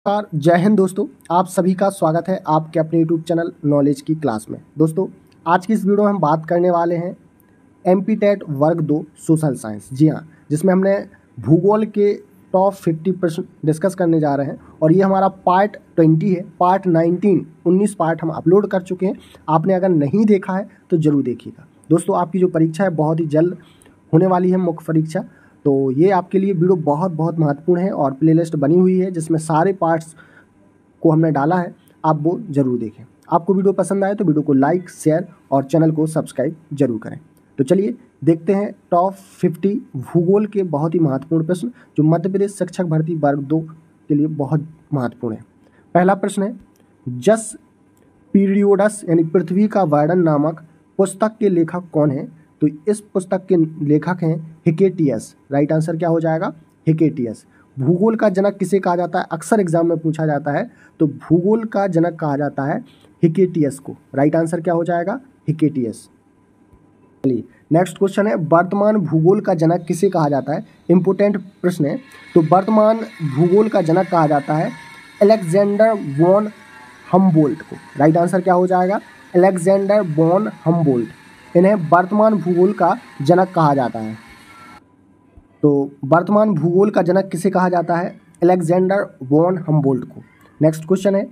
नमस्कार, जय हिंद दोस्तों। आप सभी का स्वागत है आपके अपने यूट्यूब चैनल नॉलेज की क्लास में। दोस्तों, आज की इस वीडियो में हम बात करने वाले हैं एमपी टेट वर्ग 2 सोशल साइंस। जी हाँ, जिसमें हमने भूगोल के टॉप 50% डिस्कस करने जा रहे हैं और ये हमारा पार्ट 20 है। पार्ट 19 पार्ट हम अपलोड कर चुके हैं। आपने अगर नहीं देखा है तो ज़रूर देखिएगा। दोस्तों, आपकी जो परीक्षा है बहुत ही जल्द होने वाली है, मुख्य परीक्षा। तो ये आपके लिए वीडियो बहुत बहुत महत्वपूर्ण है और प्लेलिस्ट बनी हुई है जिसमें सारे पार्ट्स को हमने डाला है, आप वो ज़रूर देखें। आपको वीडियो पसंद आए तो वीडियो को लाइक, शेयर और चैनल को सब्सक्राइब जरूर करें। तो चलिए देखते हैं टॉप 50 भूगोल के बहुत ही महत्वपूर्ण प्रश्न जो मध्य प्रदेश शिक्षक भर्ती वर्ग 2 के लिए बहुत महत्वपूर्ण है। पहला प्रश्न है, जस पीरियोडस यानी पृथ्वी का वर्णन नामक पुस्तक के लेखक कौन है? तो इस पुस्तक के लेखक हैं हिकेटियस। राइट आंसर क्या हो जाएगा? हिकेटियस। भूगोल का जनक किसे कहा जाता है? अक्सर एग्जाम में पूछा जाता है। तो भूगोल का जनक कहा जाता है हिकेटियस को। राइट आंसर क्या हो जाएगा? हिकेटियस। चलिए नेक्स्ट क्वेश्चन है, वर्तमान भूगोल का जनक किसे कहा जाता है? इंपोर्टेंट प्रश्न है। तो वर्तमान भूगोल का जनक कहा जाता है अलेक्जेंडर वॉन हम्बोल्ट को। राइट आंसर क्या हो जाएगा? Alexander von Humboldt. इन्हें वर्तमान भूगोल का जनक कहा जाता है। तो वर्तमान भूगोल का जनक किसे कहा जाता है? अलेक्जेंडर वॉन हम्बोल्ट को। नेक्स्ट क्वेश्चन है,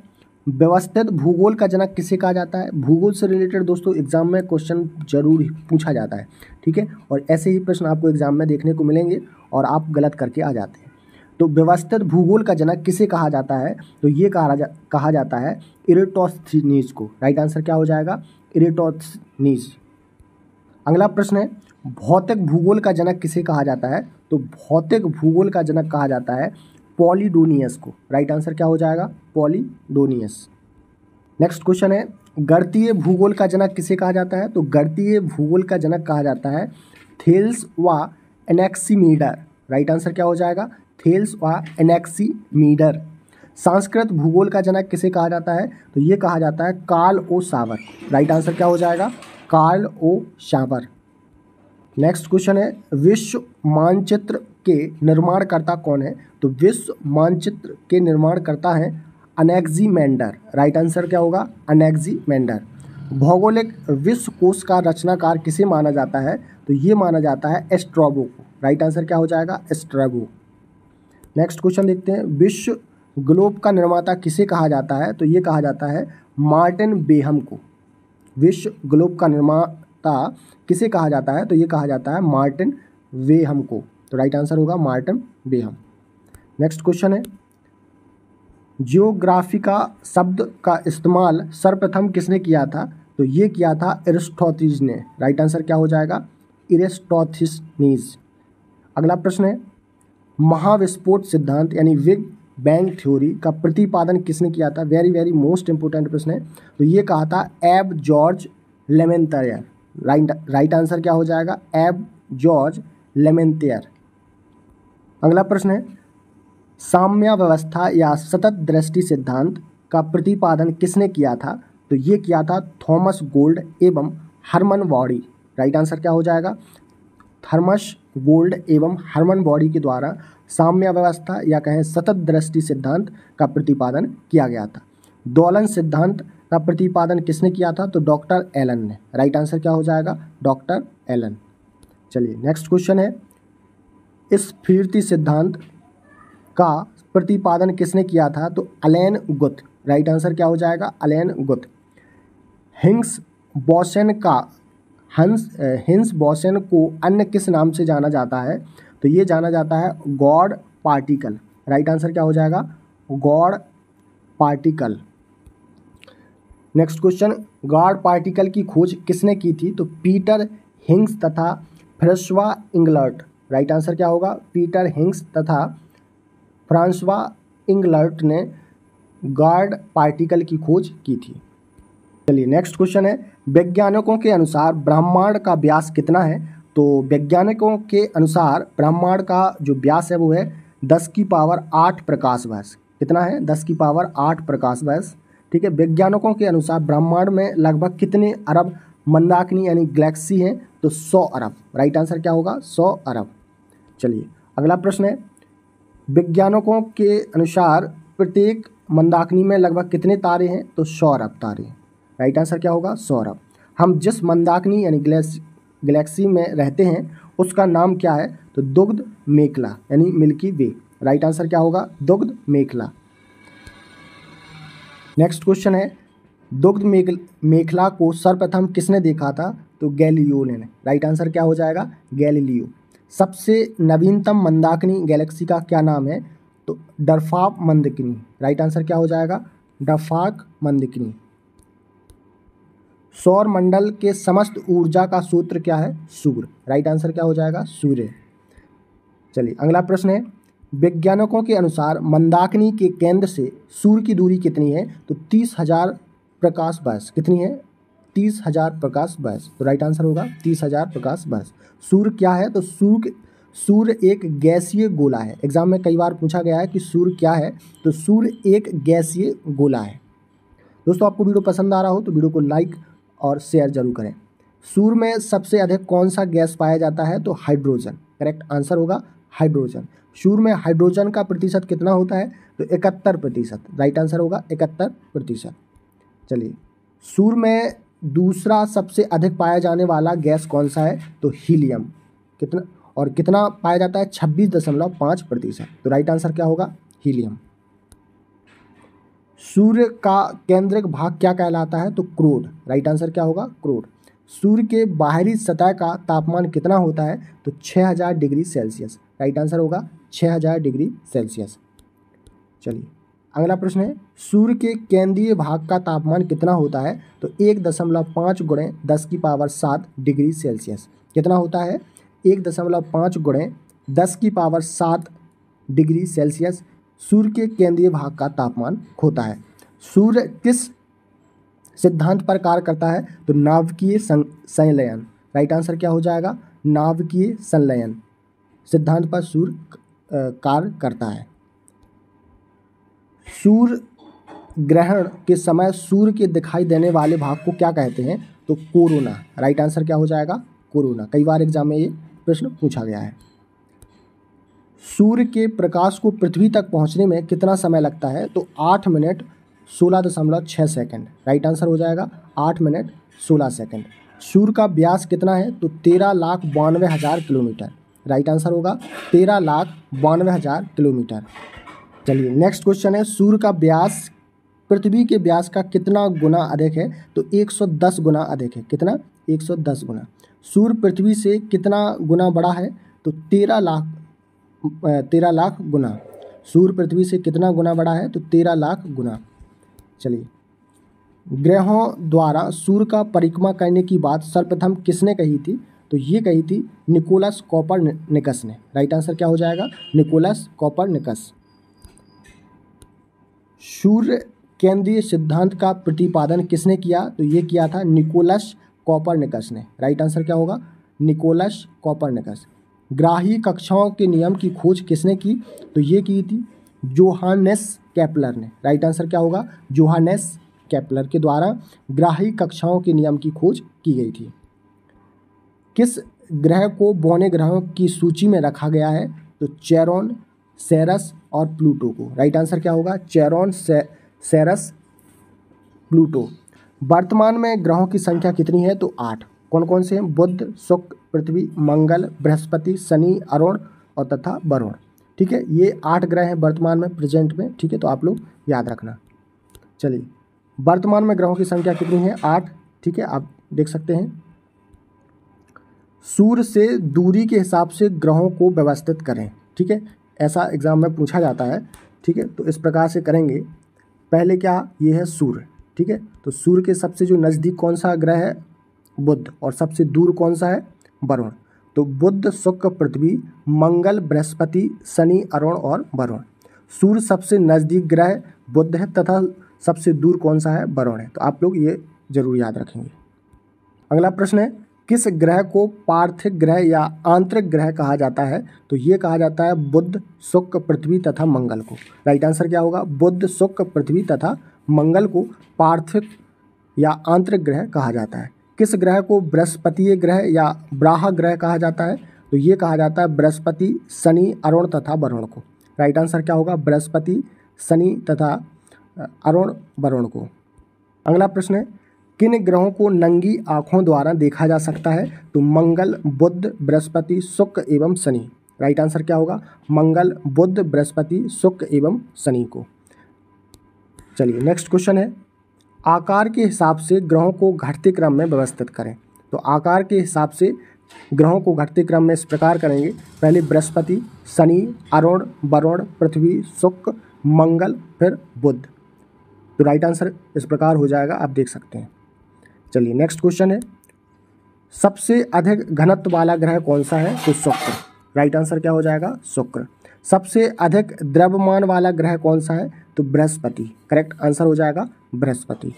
व्यवस्थित भूगोल का जनक किसे कहा जाता है? भूगोल से रिलेटेड दोस्तों एग्जाम में क्वेश्चन जरूर पूछा जाता है, ठीक है, और ऐसे ही प्रश्न आपको एग्जाम में देखने को मिलेंगे और आप गलत करके आ जाते हैं। तो व्यवस्थित भूगोल का जनक किसे कहा जाता है? तो ये कहा जाता है इरेटोस्थनीज को। राइट आंसर क्या हो जाएगा? इरेटोस्थनीज। अगला प्रश्न है, भौतिक भूगोल का जनक किसे कहा जाता है? तो भौतिक भूगोल का जनक कहा जाता है पॉलीडोनियस को। राइट आंसर क्या हो जाएगा? पॉलीडोनियस। नेक्स्ट क्वेश्चन है, गणितीय भूगोल का जनक किसे कहा जाता है? तो गणितीय भूगोल का जनक कहा जाता है थेल्स व एनेक्सीमीडर। राइट आंसर क्या हो जाएगा? थेल्स व एनेक्सीमीडर। संस्कृत भूगोल का जनक किसे कहा जाता है? तो ये कहा जाता है कार्ल ओ सावर। राइट आंसर क्या हो जाएगा? कार्ल ओ सावर। नेक्स्ट क्वेश्चन है, विश्व मानचित्र के निर्माणकर्ता कौन है? तो विश्व मानचित्र के निर्माणकर्ता हैं अनेक्सीमेंडर। राइट आंसर क्या होगा? अनेक्सीमेंडर। भौगोलिक विश्व कोश का रचनाकार किसे माना जाता है? तो ये माना जाता है स्ट्रैबो को। राइट आंसर क्या हो जाएगा? स्ट्रैबो। नेक्स्ट क्वेश्चन देखते हैं, विश्व ग्लोब का निर्माता किसे कहा जाता है? तो ये कहा जाता है मार्टिन बेहम को। विश्व ग्लोब का निर्माता किसे कहा जाता है? तो ये कहा जाता है मार्टिन बेहम को। तो राइट आंसर होगा मार्टिन बेहम। नेक्स्ट क्वेश्चन है, जियोग्राफिका शब्द का इस्तेमाल सर्वप्रथम किसने किया था? तो ये किया था एरिस्टोथीज ने। राइट आंसर क्या हो जाएगा? एरिस्टोथीनीज। अगला प्रश्न है, महाविस्फोट सिद्धांत यानी बिग बैंग थ्योरी का प्रतिपादन किसने किया था? वेरी वेरी मोस्ट इंपोर्टेंट प्रश्न है। तो ये कहा था एब जॉर्ज लेमेंटियर। राइट आंसर क्या हो जाएगा? एब जॉर्ज लेमेंटियर। अगला प्रश्न है, साम्य व्यवस्था या सतत दृष्टि सिद्धांत का प्रतिपादन किसने किया था? तो ये किया था थॉमस गोल्ड एवं हरमन बॉडी। राइट आंसर क्या हो जाएगा? थॉमस गोल्ड एवं हरमन बॉडी के द्वारा साम्य व्यवस्था या कहें सतत दृष्टि सिद्धांत का प्रतिपादन किया गया था। दोलन सिद्धांत का प्रतिपादन किसने किया था? तो डॉक्टर एलन ने। राइट आंसर क्या हो जाएगा? Doctor Allen. चलिए नेक्स्ट क्वेश्चन है, स्फीर्ति सिद्धांत का प्रतिपादन किसने किया था? तो अलेन गुथ। राइट आंसर क्या हो जाएगा? अलेन गुथ। हिग्स बोसन को अन्य किस नाम से जाना जाता है? तो ये जाना जाता है गॉड पार्टिकल। राइट आंसर क्या हो जाएगा? God particle. Next question, God particle की खोज किसने की थी? तो पीटर हिग्स तथा फ्रांसवा इंगलर्ट। राइट आंसर क्या होगा? पीटर हिग्स तथा फ्रांसवा इंगलर्ट ने गॉड पार्टिकल की खोज की थी। चलिए नेक्स्ट क्वेश्चन है, वैज्ञानिकों के अनुसार ब्रह्मांड का व्यास कितना है? तो वैज्ञानिकों के अनुसार ब्रह्मांड का जो व्यास है वो है 10 की पावर 8 प्रकाश वर्ष। कितना है? 10 की पावर 8 प्रकाश वर्ष। ठीक है, वैज्ञानिकों के अनुसार ब्रह्मांड में लगभग कितने अरब मंदाकिनी यानी गैलेक्सी हैं? तो 100 अरब। राइट आंसर क्या होगा? 100 अरब। चलिए अगला प्रश्न है, वैज्ञानिकों के अनुसार प्रत्येक मंदाकिनी में लगभग कितने तारे हैं? तो 100 अरब तारे हैं। राइट आंसर क्या होगा? 100 अरब। हम जिस मंदाकिनी यानी गैलेक्सी में रहते हैं उसका नाम क्या है? तो दुग्ध मेखला यानी मिल्की वे। राइट आंसर क्या होगा? दुग्ध मेखला। नेक्स्ट क्वेश्चन है, दुग्ध मेखला को सर्वप्रथम किसने देखा था? तो गैलीलियो ने। राइट आंसर क्या हो जाएगा? गैलीलियो। सबसे नवीनतम मंदाकिनी गैलेक्सी का क्या नाम है? तो डर्फाक मंदाकिनी। राइट आंसर क्या हो जाएगा? डर्फाक मंदाकिनी। सौर मंडल के समस्त ऊर्जा का सूत्र क्या है? सूर्य। राइट आंसर क्या हो जाएगा? सूर्य। चलिए अगला प्रश्न है, वैज्ञानिकों के अनुसार मंदाकिनी के केंद्र से सूर्य की दूरी कितनी है? तो 30,000 प्रकाश वर्ष। कितनी है? 30,000 प्रकाश वर्ष। तो राइट आंसर होगा 30,000 प्रकाश वर्ष। सूर्य क्या है? तो सूर्य एक गैसीय गोला है। एग्जाम में कई बार पूछा गया है कि सूर्य क्या है? तो सूर्य एक गैसीय गोला है। दोस्तों आपको वीडियो पसंद आ रहा हो तो वीडियो को लाइक और शेयर जरूर करें। सूर्य में सबसे अधिक कौन सा गैस पाया जाता है? तो हाइड्रोजन। करेक्ट आंसर होगा हाइड्रोजन। सूर्य में हाइड्रोजन का प्रतिशत कितना होता है? तो 71%। राइट आंसर होगा 71%। चलिए, सूर्य में दूसरा सबसे अधिक पाया जाने वाला गैस कौन सा है? तो हीलियम। कितना पाया जाता है? 26.5%। तो राइट आंसर क्या होगा? हीलियम। सूर्य का केंद्रिक भाग क्या कहलाता है? तो क्रोड। राइट आंसर क्या होगा? क्रोड। सूर्य के बाहरी सतह का तापमान कितना होता है? तो 6000 डिग्री सेल्सियस। राइट आंसर होगा 6000 डिग्री सेल्सियस। चलिए अगला प्रश्न है, सूर्य के केंद्रीय भाग का तापमान कितना होता है? तो 1.5 गुणे 10⁻7 डिग्री सेल्सियस। कितना होता है? 1.5 गुणे 10⁻7 डिग्री सेल्सियस सूर्य के केंद्रीय भाग का तापमान होता है। सूर्य किस सिद्धांत पर कार्य करता है? तो नाभिकीय संलयन। राइट आंसर क्या हो जाएगा? नाभिकीय संलयन सिद्धांत पर सूर्य कार्य करता है। सूर्य ग्रहण के समय सूर्य के दिखाई देने वाले भाग को क्या कहते हैं? तो कोरोना। राइट आंसर क्या हो जाएगा? कोरोना। कई बार एग्जाम में ये प्रश्न पूछा गया है। सूर्य के प्रकाश को पृथ्वी तक पहुंचने में कितना समय लगता है? तो 8 मिनट 16.6 सेकंड। राइट आंसर हो जाएगा 8 मिनट 16 सेकंड। सूर्य का व्यास कितना है? तो 13,92,000 किलोमीटर। राइट आंसर होगा 13,92,000 किलोमीटर। चलिए नेक्स्ट क्वेश्चन है, सूर्य का व्यास पृथ्वी के व्यास का कितना गुना अधिक है? तो 110 गुना अधिक है। कितना? 110 गुना। सूर्य पृथ्वी से कितना गुना बड़ा है? तो 13 लाख गुना। सूर्य पृथ्वी से कितना गुना बड़ा है? तो 13 लाख गुना। चलिए, ग्रहों द्वारा सूर्य का परिक्रमा करने की बात सर्वप्रथम किसने कही थी? तो ये कही थी निकोलस कोपरनिकस ने। राइट आंसर क्या हो जाएगा? Nicholas Copernicus. सूर्य केंद्रीय सिद्धांत का प्रतिपादन किसने किया? तो ये किया था निकोलस कोपरनिकस ने। राइट आंसर क्या होगा? Nicholas Copernicus. ग्राही कक्षाओं के नियम की खोज किसने की? तो ये की थी जोहानेस केपलर ने। राइट आंसर क्या होगा? जोहानेस केपलर के द्वारा ग्राही कक्षाओं के नियम की खोज की गई थी। किस ग्रह को बौने ग्रहों की सूची में रखा गया है? तो चेरोन, सेरस और प्लूटो को। राइट आंसर क्या होगा? Charon, Ceres, Pluto. वर्तमान में ग्रहों की संख्या कितनी है? तो 8। कौन कौन से हैं? बुध, शुक्र, पृथ्वी, मंगल, बृहस्पति, शनि, अरुण और तथा वरुण। ठीक है, ये 8 ग्रह हैं वर्तमान में, प्रेजेंट में। ठीक है, तो आप लोग याद रखना। चलिए, वर्तमान में ग्रहों की संख्या कितनी है? 8। ठीक है, आप देख सकते हैं। सूर्य से दूरी के हिसाब से ग्रहों को व्यवस्थित करें। ठीक है, ऐसा एग्जाम में पूछा जाता है। ठीक है, तो इस प्रकार से करेंगे। पहले क्या? ये है सूर्य। ठीक है, तो सूर्य के सबसे जो नज़दीक कौन सा ग्रह है? बुध। और सबसे दूर कौन सा है? वरुण। तो बुध, शुक्र, पृथ्वी, मंगल, बृहस्पति, शनि, अरुण और वरुण। सूर्य सबसे नज़दीक ग्रह बुध है तथा सबसे दूर कौन सा है? वरुण है। तो आप लोग ये जरूर याद रखेंगे। अगला प्रश्न है, किस ग्रह को पार्थिव ग्रह या आंतरिक ग्रह कहा जाता है? तो ये कहा जाता है बुध, शुक्र, पृथ्वी तथा मंगल को। राइट आंसर क्या होगा? बुध, शुक्र, पृथ्वी तथा मंगल को पार्थिव या आंतरिक ग्रह कहा जाता है। किस ग्रह को बृहस्पतीय ग्रह या ब्राह ग्रह कहा जाता है? तो ये कहा जाता है बृहस्पति, शनि, अरुण तथा वरुण को। राइट आंसर क्या होगा? बृहस्पति, शनि तथा अरुण वरुण को। अगला प्रश्न है, किन ग्रहों को नंगी आंखों द्वारा देखा जा सकता है? तो मंगल, बुध, बृहस्पति, शुक्र एवं शनि। राइट आंसर क्या होगा? मंगल, बुध, बृहस्पति, शुक्र एवं शनि को। चलिए नेक्स्ट क्वेश्चन है, आकार के हिसाब से ग्रहों को घटते क्रम में व्यवस्थित करें। तो आकार के हिसाब से ग्रहों को घटते क्रम में इस प्रकार करेंगे, पहले बृहस्पति, शनि, अरुण, वरुण, पृथ्वी, शुक्र, मंगल, फिर बुध। तो राइट आंसर इस प्रकार हो जाएगा, आप देख सकते हैं। चलिए नेक्स्ट क्वेश्चन है, सबसे अधिक घनत्व वाला ग्रह कौन सा है? तो शुक्र। राइट आंसर क्या हो जाएगा? शुक्र। सबसे अधिक द्रव्यमान वाला ग्रह कौन सा है? तो बृहस्पति। करेक्ट आंसर हो जाएगा बृहस्पति।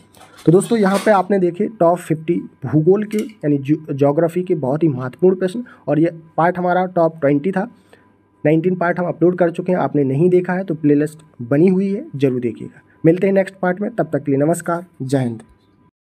तो दोस्तों यहाँ पे आपने देखे टॉप 50 भूगोल के यानी ज्योग्राफी के बहुत ही महत्वपूर्ण प्रश्न, और ये पार्ट हमारा टॉप 20 था। 19 पार्ट हम अपलोड कर चुके हैं, आपने नहीं देखा है तो प्लेलिस्ट बनी हुई है, जरूर देखिएगा। मिलते हैं नेक्स्ट पार्ट में, तब तक के लिए नमस्कार, जय हिंद।